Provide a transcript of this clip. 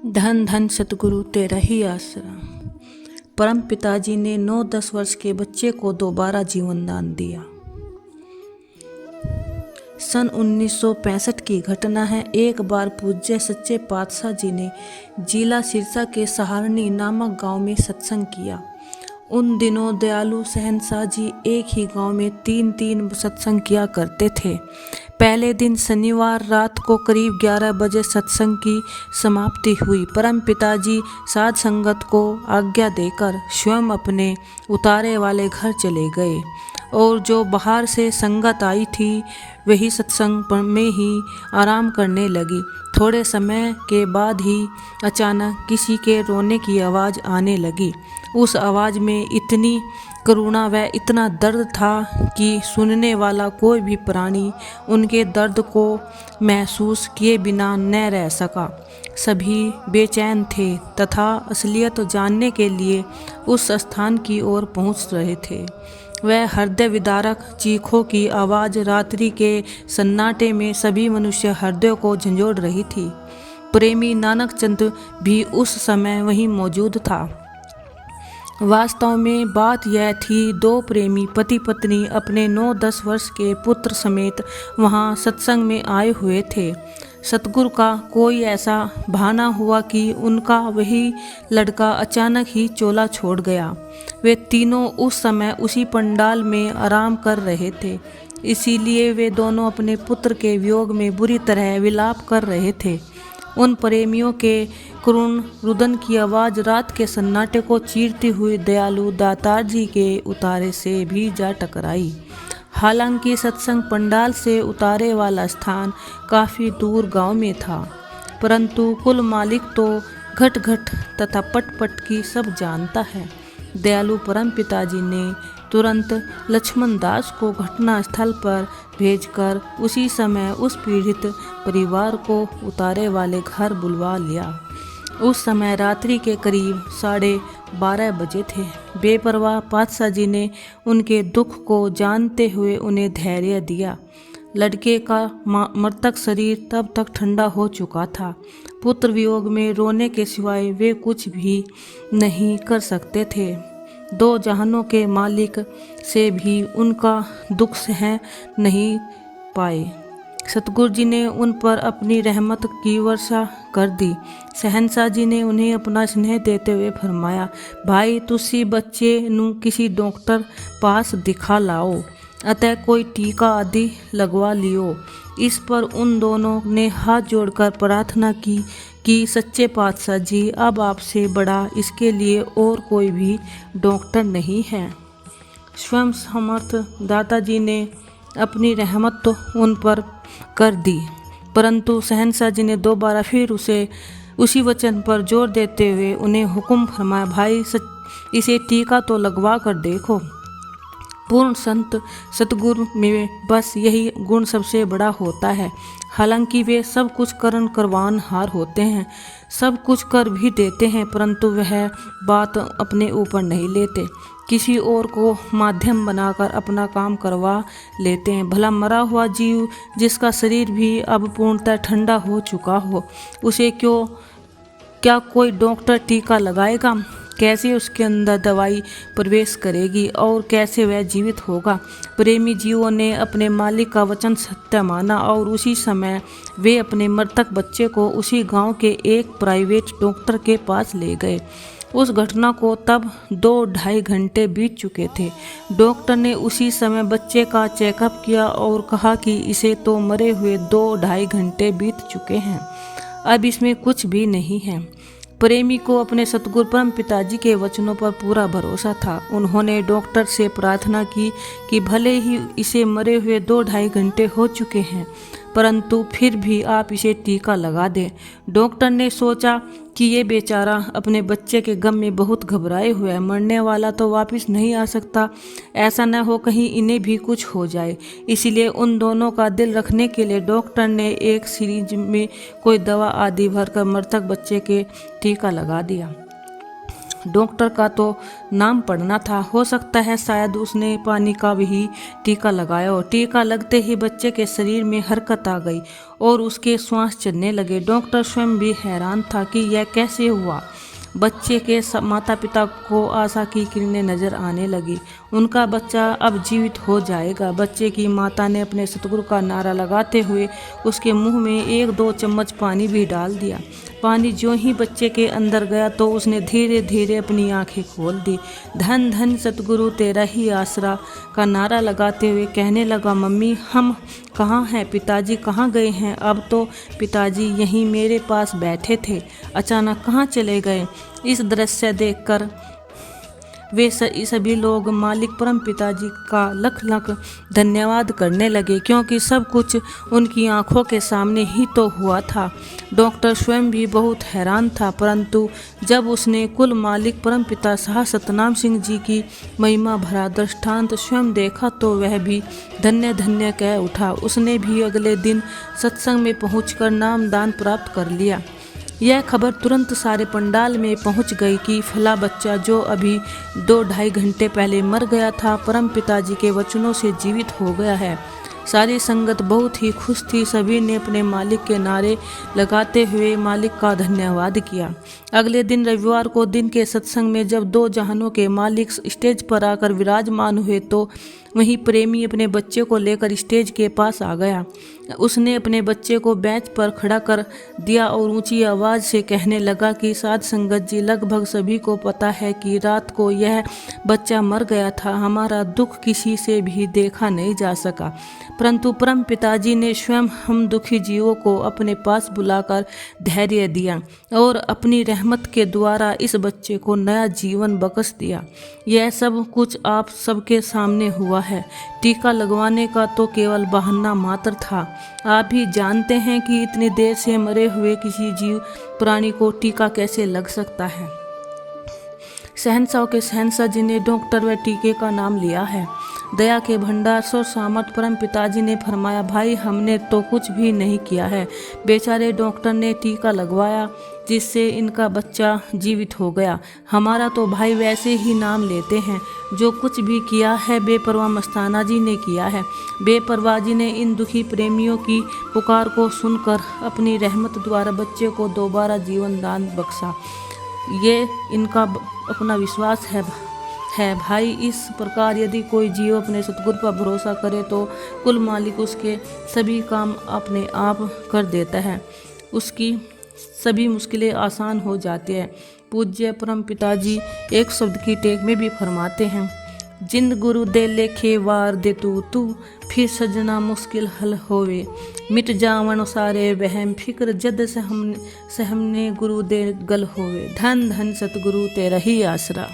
धन धन सतगुरु तेरा ही आसरा। परम पिताजी ने 9-10 वर्ष के बच्चे को दोबारा जीवन दान दिया। सन 1965 की घटना है। एक बार पूज्य सच्चे पातशाह जी ने जिला सिरसा के सहारनी नामक गांव में सत्संग किया। उन दिनों दयालु शहंशाह जी एक ही गांव में 3-3 सत्संग किया करते थे। पहले दिन शनिवार रात को करीब 11 बजे सत्संग की समाप्ति हुई। परम पिताजी साध संगत को आज्ञा देकर स्वयं अपने उतारे वाले घर चले गए और जो बाहर से संगत आई थी वही सत्संग में ही आराम करने लगी। थोड़े समय के बाद ही अचानक किसी के रोने की आवाज़ आने लगी। उस आवाज़ में इतनी करुणा व इतना दर्द था कि सुनने वाला कोई भी प्राणी उनके दर्द को महसूस किए बिना न रह सका। सभी बेचैन थे तथा असलियत जानने के लिए उस स्थान की ओर पहुंच रहे थे। वह हृदय विदारक चीखों की आवाज़ रात्रि के सन्नाटे में सभी मनुष्य हृदय को झंझोड़ रही थी। प्रेमी नानक चंद भी उस समय वहीं मौजूद था। वास्तव में बात यह थी, 2 प्रेमी पति पत्नी अपने 9-10 वर्ष के पुत्र समेत वहां सत्संग में आए हुए थे। सतगुरु का कोई ऐसा बहाना हुआ कि उनका वही लड़का अचानक ही चोला छोड़ गया। वे तीनों उस समय उसी पंडाल में आराम कर रहे थे, इसीलिए वे दोनों अपने पुत्र के वियोग में बुरी तरह विलाप कर रहे थे। उन प्रेमियों के करुण रुदन की आवाज़ रात के सन्नाटे को चीरती हुई दयालु दातार जी के उतारे से भी जा टकराई। हालांकि सत्संग पंडाल से उतारे वाला स्थान काफ़ी दूर गांव में था, परंतु कुल मालिक तो घट घट तथा पट पट की सब जानता है। दयालु परम पिताजी ने तुरंत लक्ष्मण दास को घटना स्थल पर भेजकर उसी समय उस पीड़ित परिवार को उतारे वाले घर बुलवा लिया। उस समय रात्रि के करीब 12:30 बजे थे। बेपरवाह पातशाह जी ने उनके दुख को जानते हुए उन्हें धैर्य दिया। लड़के का मृतक शरीर तब तक ठंडा हो चुका था। पुत्र वियोग में रोने के सिवाय वे कुछ भी नहीं कर सकते थे। 2 जहानों के मालिक से भी उनका दुख सह नहीं पाए। सतगुरु जी ने उन पर अपनी रहमत की वर्षा कर दी। शहंशाह जी ने उन्हें अपना स्नेह देते हुए फरमाया, भाई तुसी बच्चे नू किसी डॉक्टर पास दिखा लाओ, अतः कोई टीका आदि लगवा लियो। इस पर उन दोनों ने हाथ जोड़कर प्रार्थना की कि सच्चे पातशाह जी अब आपसे बड़ा इसके लिए और कोई भी डॉक्टर नहीं है। स्वयं समर्थ दाताजी ने अपनी रहमत तो उन पर कर दी, परंतु शहंशाह जी ने दोबारा फिर उसी वचन पर जोर देते हुए उन्हें हुक्म फरमाया, भाई इसे टीका तो लगवा कर देखो। पूर्ण संत सतगुरु में बस यही गुण सबसे बड़ा होता है। हालांकि वे सब कुछ करवान हार होते हैं, सब कुछ कर भी देते हैं, परंतु वह बात अपने ऊपर नहीं लेते, किसी और को माध्यम बनाकर अपना काम करवा लेते हैं। भला मरा हुआ जीव जिसका शरीर भी अब पूर्णतः ठंडा हो चुका हो, उसे क्या कोई डॉक्टर टीका लगाएगा? कैसे उसके अंदर दवाई प्रवेश करेगी और कैसे वह जीवित होगा? प्रेमी जीवों ने अपने मालिक का वचन सत्य माना और उसी समय वे अपने मृतक बच्चे को उसी गांव के एक प्राइवेट डॉक्टर के पास ले गए। उस घटना को तब 2-2.5 घंटे बीत चुके थे। डॉक्टर ने उसी समय बच्चे का चेकअप किया और कहा कि इसे तो मरे हुए 2-2.5 घंटे बीत चुके हैं, अब इसमें कुछ भी नहीं है। प्रेमी को अपने सतगुरु परम पिताजी के वचनों पर पूरा भरोसा था। उन्होंने डॉक्टर से प्रार्थना की कि भले ही इसे मरे हुए 2-2.5 घंटे हो चुके हैं, परंतु फिर भी आप इसे टीका लगा दें। डॉक्टर ने सोचा कि ये बेचारा अपने बच्चे के गम में बहुत घबराए हुए है, मरने वाला तो वापस नहीं आ सकता, ऐसा न हो कहीं इन्हें भी कुछ हो जाए। इसीलिए उन दोनों का दिल रखने के लिए डॉक्टर ने एक सीरीज में कोई दवा आदि भरकर मृतक बच्चे के टीका लगा दिया। डॉक्टर का तो नाम पढ़ना था। हो सकता है शायद उसने पानी का भी टीका लगाया हो। टीका लगते ही बच्चे के शरीर में हरकत आ गई और उसके श्वास चलने लगे। डॉक्टर स्वयं भी हैरान था कि यह कैसे हुआ। बच्चे के माता पिता को आशा की किरणें नजर आने लगी। उनका बच्चा अब जीवित हो जाएगा। बच्चे की माता ने अपने सतगुरु का नारा लगाते हुए उसके मुंह में 1-2 चम्मच पानी भी डाल दिया। पानी ज्यों ही बच्चे के अंदर गया तो उसने धीरे धीरे अपनी आंखें खोल दी। धन धन सतगुरु तेरा ही आसरा का नारा लगाते हुए कहने लगा, मम्मी हम कहाँ हैं, पिताजी कहाँ गए हैं। अब तो पिताजी यहीं मेरे पास बैठे थे, अचानक कहाँ चले गए। इस दृश्य देखकर वे सभी लोग मालिक परम पिताजी का लख लख धन्यवाद करने लगे, क्योंकि सब कुछ उनकी आंखों के सामने ही तो हुआ था। डॉक्टर स्वयं भी बहुत हैरान था, परंतु जब उसने कुल मालिक परम पिता शाह सतनाम सिंह जी की महिमा भरा दृष्टांत स्वयं देखा तो वह भी धन्य धन्य कह उठा। उसने भी अगले दिन सत्संग में पहुंचकर नामदान प्राप्त कर लिया। यह खबर तुरंत सारे पंडाल में पहुंच गई कि फला बच्चा जो अभी 2-2.5 घंटे पहले मर गया था, परम पिताजी के वचनों से जीवित हो गया है। सारी संगत बहुत ही खुश थी। सभी ने अपने मालिक के नारे लगाते हुए मालिक का धन्यवाद किया। अगले दिन रविवार को दिन के सत्संग में जब 2 जहानों के मालिक स्टेज पर आकर विराजमान हुए तो वहीं प्रेमी अपने बच्चे को लेकर स्टेज के पास आ गया। उसने अपने बच्चे को बेंच पर खड़ा कर दिया और ऊंची आवाज से कहने लगा कि साध संगत जी, लगभग सभी को पता है कि रात को यह बच्चा मर गया था। हमारा दुख किसी से भी देखा नहीं जा सका, परंतु परम पिताजी ने स्वयं हम दुखी जीवों को अपने पास बुलाकर धैर्य दिया और अपनी रहमत के द्वारा इस बच्चे को नया जीवन बख्श दिया। यह सब कुछ आप सबके सामने हुआ है। टीका लगवाने का तो केवल बहाना मात्र था। आप भी जानते हैं कि इतनी देर से मरे हुए किसी जीव प्राणी को टीका कैसे लग सकता है। शहंशाह के शहंशाह जिन्हें डॉक्टर व टीके का नाम लिया है, दया के भंडार सो सामर्थ परम पिताजी ने फरमाया, भाई हमने तो कुछ भी नहीं किया है। बेचारे डॉक्टर ने टीका लगवाया जिससे इनका बच्चा जीवित हो गया। हमारा तो भाई वैसे ही नाम लेते हैं। जो कुछ भी किया है बेपरवाह मस्ताना जी ने किया है। बेपरवाह जी ने इन दुखी प्रेमियों की पुकार को सुनकर अपनी रहमत द्वारा बच्चे को दोबारा जीवन दान बख्शा। ये इनका अपना विश्वास है भाई। इस प्रकार यदि कोई जीव अपने सतगुरु पर भरोसा करे तो कुल मालिक उसके सभी काम अपने आप कर देता है। उसकी सभी मुश्किलें आसान हो जाती हैं। पूज्य परम पिताजी एक शब्द की टेक में भी फरमाते हैं, जिंद गुरु दे लेखे वार दे तू फिर सजना मुश्किल हल होवे, मिट जावन सारे वहम फिक्र जद सहमने गुरु दे गल होवे। धन धन सतगुरु तेरा ही आसरा।